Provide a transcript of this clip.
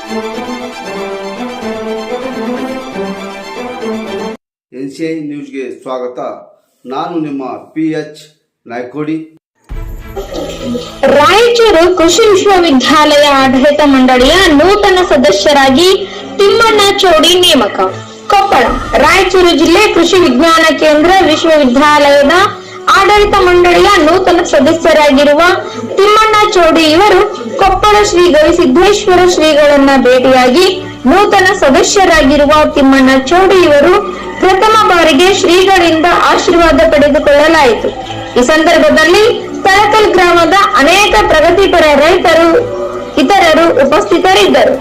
NCI ನ್ಯೂಸ್ಗೆ ಸ್ವಾಗತ. ನಾನು ನಿಮ್ಮ PH ನಾಯ್ಕೋಡಿ. ರಾಯಚೂರು ಕೃಷಿ ವಿಶ್ವವಿದ್ಯಾಲಯ ಆಡಳಿತ ಮಂಡಳಿಯ ನೂತನ ಸದಸ್ಯರಾಗಿ ತಿಮ್ಮಣ್ಣ ಚೋಡಿ ನೇಮಕ. ಕೊಪ್ಪಳ. ರಾಯಚೂರು ಜಿಲ್ಲೆ ಕೃಷಿ ವಿಜ್ಞಾನ ಕೇಂದ್ರ ವಿಶ್ವವಿದ್ಯಾಲಯದ ಆಡಳಿತ ಮಂಡಳಿಯ ನೂತನ ಸದಸ್ಯರಾಗಿರುವ ತಿಮ್ಮಣ್ಣ ಚೋಡಿ ಇವರು ಕೊಪ್ಪಳ ಶ್ರೀ ಗವಿಸಿದ್ದೇಶ್ವರ ಶ್ರೀಗಳನ್ನ ಭೇಟಿಯಾಗಿ ನೂತನ ಸದಸ್ಯರಾಗಿರುವ ತಿಮ್ಮಣ್ಣ ಚೋಡಿ ಇವರು ಪ್ರಥಮ ಬಾರಿಗೆ ಶ್ರೀಗಳಿಂದ ಆಶೀರ್ವಾದ ಪಡೆದುಕೊಳ್ಳಲಾಯಿತು. ಈ ಸಂದರ್ಭದಲ್ಲಿ ತಳಕಲ್ ಗ್ರಾಮದ ಅನೇಕ ಪ್ರಗತಿಪರ ರೈತರು ಇತರರು ಉಪಸ್ಥಿತರಿದ್ದರು.